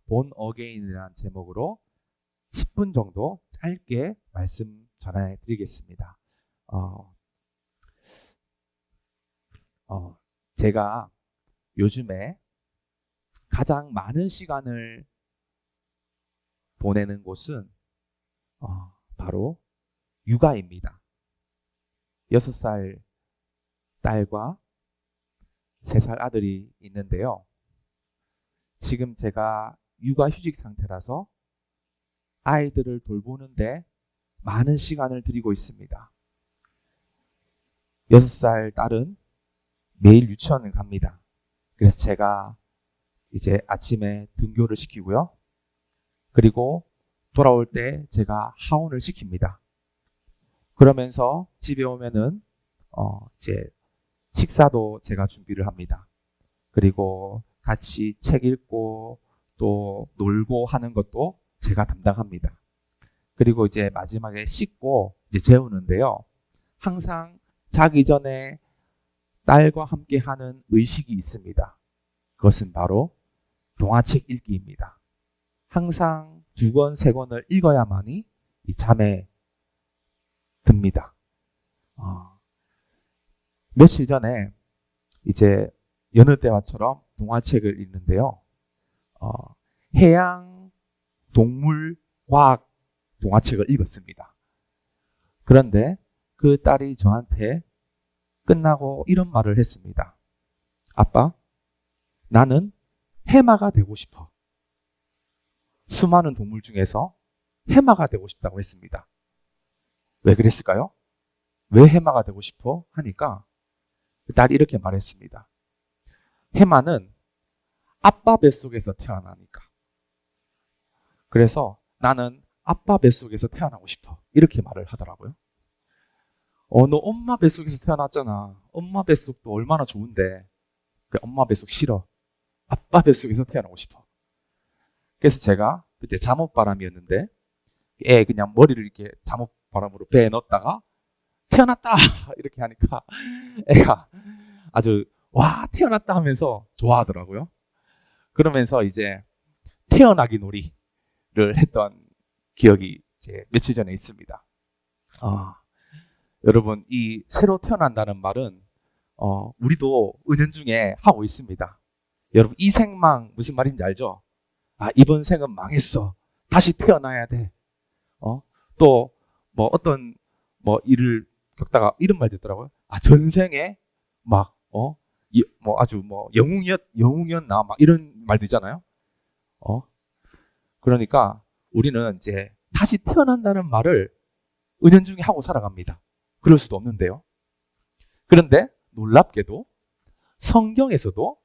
본 어게인이라는 제목으로 10분 정도 짧게 말씀 전해 드리겠습니다. 어, 제가 요즘에 가장 많은 시간을 보내는 곳은 바로 육아입니다. 6살 딸과 3살 아들이 있는데요. 지금 제가 육아휴직 상태라서 아이들을 돌보는데 많은 시간을 들이고 있습니다. 6살 딸은 매일 유치원을 갑니다. 그래서 제가 이제 아침에 등교를 시키고요. 그리고 돌아올 때 제가 하원을 시킵니다. 그러면서 집에 오면은 이제 식사도 제가 준비를 합니다. 그리고 같이 책 읽고 또 놀고 하는 것도 제가 담당합니다. 그리고 이제 마지막에 씻고 이제 재우는데요. 항상 자기 전에 딸과 함께 하는 의식이 있습니다. 그것은 바로 동화책 읽기입니다. 항상 2권, 3권을 읽어야만이 이 잠에 듭니다. 며칠 전에 이제 여느 때와처럼 동화책을 읽는데요. 해양 동물 과학 동화책을 읽었습니다. 그런데 그 딸이 저한테 끝나고 이런 말을 했습니다. 아빠, 나는 해마가 되고 싶어. 수많은 동물 중에서 해마가 되고 싶다고 했습니다. 왜 그랬을까요? 왜 해마가 되고 싶어? 하니까 그 딸이 이렇게 말했습니다. 해마는 아빠 뱃속에서 태어나니까. 그래서 나는 아빠 뱃속에서 태어나고 싶어. 이렇게 말을 하더라고요. 너 엄마 뱃속에서 태어났잖아. 엄마 뱃속도 얼마나 좋은데. 그래, 엄마 뱃속 싫어. 아빠 뱃속에서 태어나고 싶어. 그래서 제가 그때 잠옷바람이었는데 애 그냥 머리를 이렇게 잠옷바람으로 배에 넣었다가 태어났다 이렇게 하니까 애가 아주 와 태어났다 하면서 좋아하더라고요. 그러면서 이제 태어나기 놀이를 했던 기억이 이제 며칠 전에 있습니다. 여러분 이 새로 태어난다는 말은 우리도 은연중에 하고 있습니다. 여러분 이 생망 무슨 말인지 알죠? 이번 생은 망했어. 다시 태어나야 돼. 또 뭐 어떤 뭐 일을 겪다가 이런 말도 있더라고요. 전생에 막 뭐 아주 뭐 영웅이었나 막 이런 말도 있잖아요. 그러니까 우리는 이제 다시 태어난다는 말을 은연중에 하고 살아갑니다. 그럴 수도 없는데요. 그런데 놀랍게도 성경에서도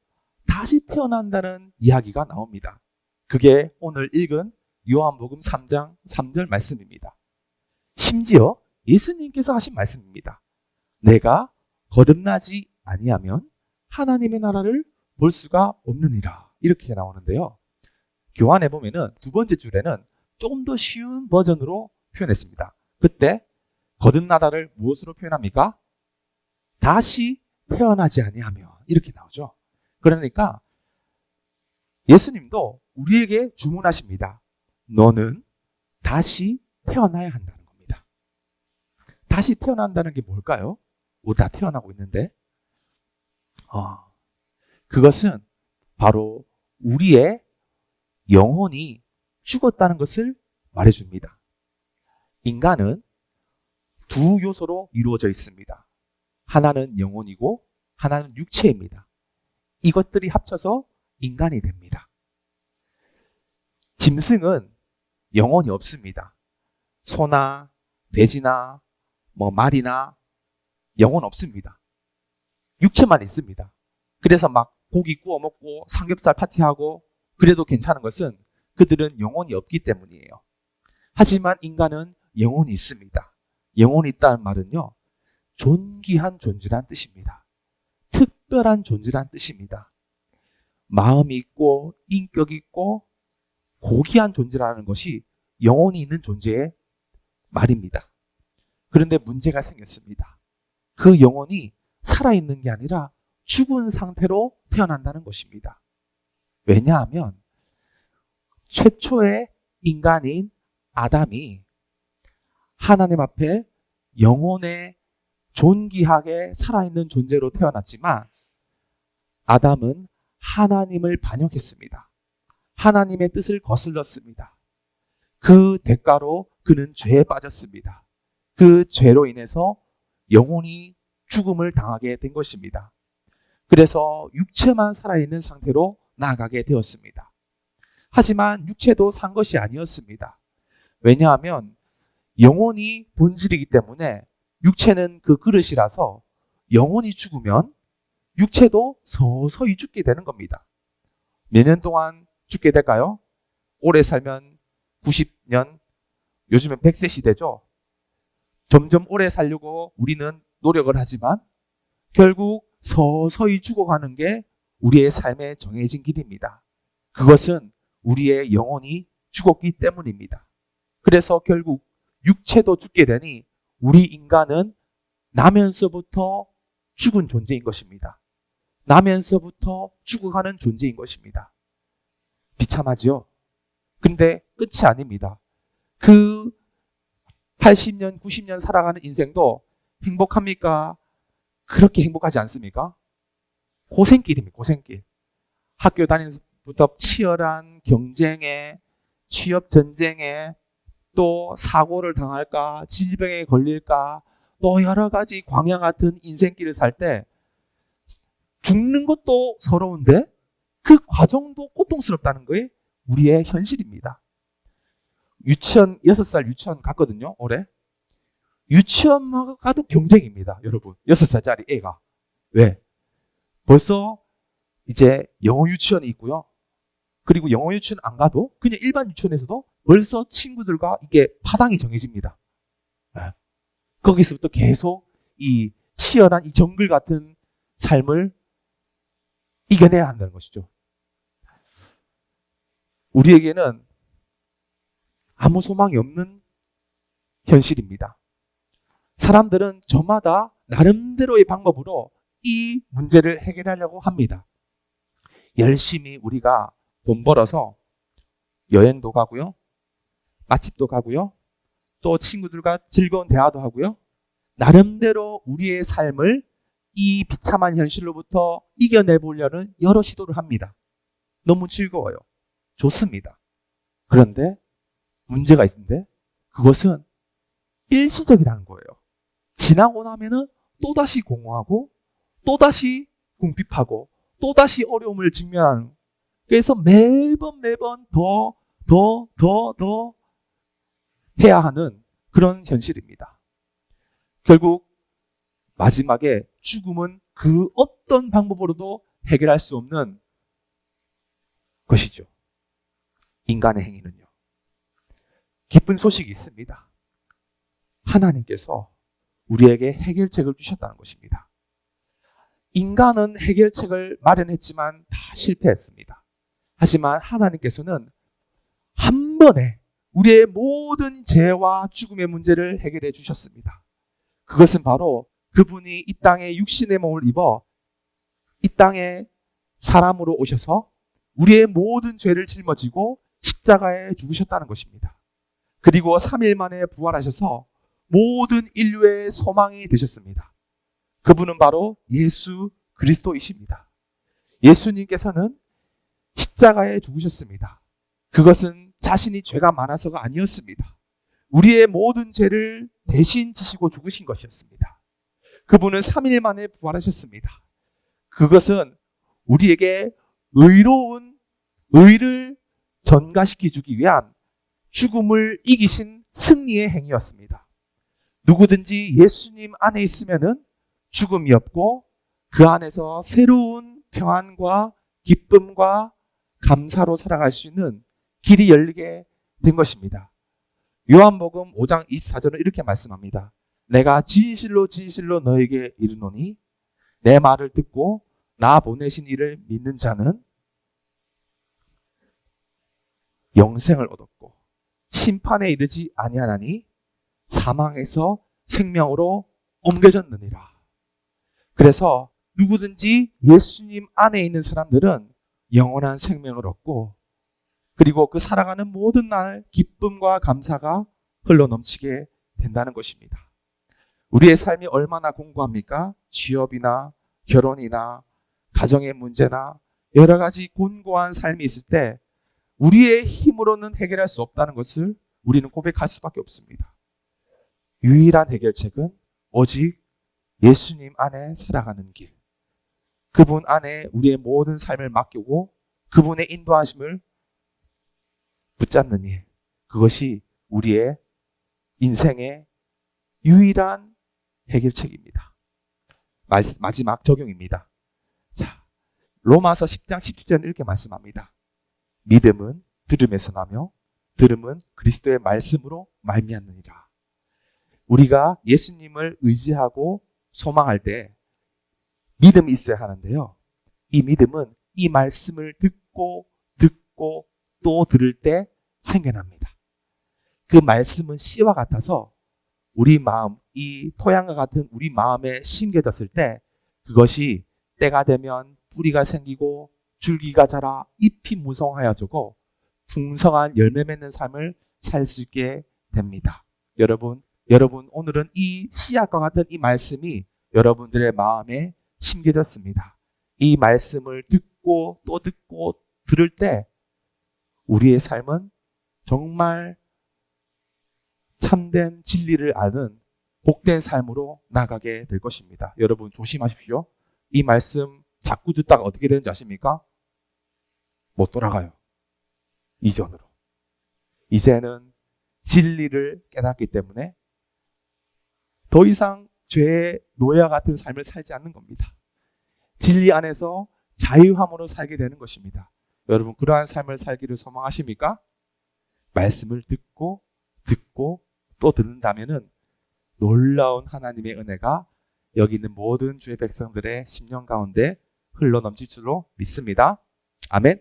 다시 태어난다는 이야기가 나옵니다. 그게 오늘 읽은 요한복음 3장 3절 말씀입니다. 심지어 예수님께서 하신 말씀입니다. 내가 거듭나지 아니하면 하나님의 나라를 볼 수가 없느니라. 이렇게 나오는데요. 교환해 보면은 2번째 줄에는 조금 더 쉬운 버전으로 표현했습니다. 그때 거듭나다를 무엇으로 표현합니까? 다시 태어나지 아니하면 이렇게 나오죠. 그러니까 예수님도 우리에게 주문하십니다. 너는 다시 태어나야 한다는 겁니다. 다시 태어난다는 게 뭘까요? 우리 다 태어나고 있는데 그것은 바로 우리의 영혼이 죽었다는 것을 말해줍니다. 인간은 2 요소로 이루어져 있습니다. 하나는 영혼이고 하나는 육체입니다. 이것들이 합쳐서 인간이 됩니다. 짐승은 영혼이 없습니다. 소나 돼지나 뭐 말이나 영혼 없습니다. 육체만 있습니다. 그래서 막 고기 구워 먹고 삼겹살 파티하고 그래도 괜찮은 것은 그들은 영혼이 없기 때문이에요. 하지만 인간은 영혼이 있습니다. 영혼이 있다는 말은요, 존귀한 존재란 뜻입니다. 특별한 존재란 뜻입니다. 마음이 있고 인격이 있고 고귀한 존재라는 것이 영혼이 있는 존재의 말입니다. 그런데 문제가 생겼습니다. 그 영혼이 살아있는 게 아니라 죽은 상태로 태어난다는 것입니다. 왜냐하면 최초의 인간인 아담이 하나님 앞에 영혼의 존귀하게 살아있는 존재로 태어났지만 아담은 하나님을 반역했습니다. 하나님의 뜻을 거슬렀습니다. 그 대가로 그는 죄에 빠졌습니다. 그 죄로 인해서 영혼이 죽음을 당하게 된 것입니다. 그래서 육체만 살아있는 상태로 나아가게 되었습니다. 하지만 육체도 산 것이 아니었습니다. 왜냐하면 영혼이 본질이기 때문에 육체는 그 그릇이라서 영혼이 죽으면 육체도 서서히 죽게 되는 겁니다. 몇 년 동안 죽게 될까요? 오래 살면 90년, 요즘엔 100세 시대죠. 점점 오래 살려고 우리는 노력을 하지만 결국 서서히 죽어가는 게 우리의 삶에 정해진 길입니다. 그것은 우리의 영혼이 죽었기 때문입니다. 그래서 결국 육체도 죽게 되니 우리 인간은 나면서부터 죽은 존재인 것입니다. 나면서부터 죽어가는 존재인 것입니다. 비참하지요? 근데 끝이 아닙니다. 그 80년, 90년 살아가는 인생도 행복합니까? 그렇게 행복하지 않습니까? 고생길입니다. 고생길. 학교 다니면서부터 치열한 경쟁에, 취업 전쟁에, 또 사고를 당할까, 질병에 걸릴까, 또 여러 가지 광야 같은 인생길을 살 때 죽는 것도 서러운데 그 과정도 고통스럽다는 게 우리의 현실입니다. 유치원, 6살 유치원 갔거든요, 올해. 유치원 가도 경쟁입니다, 여러분. 6살짜리 애가. 왜? 벌써 이제 영어 유치원이 있고요. 그리고 영어 유치원 안 가도 그냥 일반 유치원에서도 벌써 친구들과 이게 파당이 정해집니다. 거기서부터 계속 이 치열한 이 정글 같은 삶을 이겨내야 한다는 것이죠. 우리에게는 아무 소망이 없는 현실입니다. 사람들은 저마다 나름대로의 방법으로 이 문제를 해결하려고 합니다. 열심히 우리가 돈 벌어서 여행도 가고요, 맛집도 가고요, 또 친구들과 즐거운 대화도 하고요, 나름대로 우리의 삶을 이 비참한 현실로부터 이겨내보려는 여러 시도를 합니다. 너무 즐거워요. 좋습니다. 그런데 문제가 있는데 그것은 일시적이라는 거예요. 지나고 나면은 또다시 공허하고 또다시 궁핍하고 또다시 어려움을 직면하는, 그래서 매번 더 해야 하는 그런 현실입니다. 결국 마지막에 죽음은 그 어떤 방법으로도 해결할 수 없는 것이죠. 인간의 행위는요. 기쁜 소식이 있습니다. 하나님께서 우리에게 해결책을 주셨다는 것입니다. 인간은 해결책을 마련했지만 다 실패했습니다. 하지만 하나님께서는 한 번에 우리의 모든 죄와 죽음의 문제를 해결해 주셨습니다. 그것은 바로 그분이 이 땅에 육신의 몸을 입어 이 땅에 사람으로 오셔서 우리의 모든 죄를 짊어지고 십자가에 죽으셨다는 것입니다. 그리고 3일 만에 부활하셔서 모든 인류의 소망이 되셨습니다. 그분은 바로 예수 그리스도이십니다. 예수님께서는 십자가에 죽으셨습니다. 그것은 자신이 죄가 많아서가 아니었습니다. 우리의 모든 죄를 대신 지시고 죽으신 것이었습니다. 그분은 3일 만에 부활하셨습니다. 그것은 우리에게 의로운 의를 전가시켜주기 위한 죽음을 이기신 승리의 행위였습니다. 누구든지 예수님 안에 있으면은 죽음이 없고 그 안에서 새로운 평안과 기쁨과 감사로 살아갈 수 있는 길이 열리게 된 것입니다. 요한복음 5장 24절은 이렇게 말씀합니다. 내가 진실로 너에게 이르노니 내 말을 듣고 나 보내신 이를 믿는 자는 영생을 얻었고 심판에 이르지 아니하나니 사망에서 생명으로 옮겨졌느니라. 그래서 누구든지 예수님 안에 있는 사람들은 영원한 생명을 얻고 그리고 그 살아가는 모든 날 기쁨과 감사가 흘러넘치게 된다는 것입니다. 우리의 삶이 얼마나 공고합니까? 취업이나 결혼이나 가정의 문제나 여러 가지 곤고한 삶이 있을 때 우리의 힘으로는 해결할 수 없다는 것을 우리는 고백할 수밖에 없습니다. 유일한 해결책은 오직 예수님 안에 살아가는 길, 그분 안에 우리의 모든 삶을 맡기고 그분의 인도하심을 붙잡는 일, 그것이 우리의 인생의 유일한 해결책입니다. 마지막 적용입니다. 자, 로마서 10장 17절 이렇게 말씀합니다. 믿음은 들음에서 나며 들음은 그리스도의 말씀으로 말미암느니라. 우리가 예수님을 의지하고 소망할 때 믿음이 있어야 하는데요. 이 믿음은 이 말씀을 듣고 또 들을 때 생겨납니다. 그 말씀은 씨와 같아서 우리 마음, 이 토양과 같은 우리 마음에 심겨졌을 때 그것이 때가 되면 뿌리가 생기고 줄기가 자라 잎이 무성하여지고 풍성한 열매 맺는 삶을 살 수 있게 됩니다. 여러분 오늘은 이 씨앗과 같은 이 말씀이 여러분들의 마음에 심겨졌습니다. 이 말씀을 듣고 또 듣고 들을 때 우리의 삶은 정말 참된 진리를 아는 복된 삶으로 나가게 될 것입니다. 여러분 조심하십시오. 이 말씀 자꾸 듣다가 어떻게 되는지 아십니까? 못 돌아가요. 이전으로. 이제는 진리를 깨닫기 때문에 더 이상 죄의 노예와 같은 삶을 살지 않는 겁니다. 진리 안에서 자유함으로 살게 되는 것입니다. 여러분 그러한 삶을 살기를 소망하십니까? 말씀을 듣고 또 듣는다면은 놀라운 하나님의 은혜가 여기 있는 모든 주의 백성들의 심령 가운데 흘러넘칠 줄로 믿습니다. 아멘.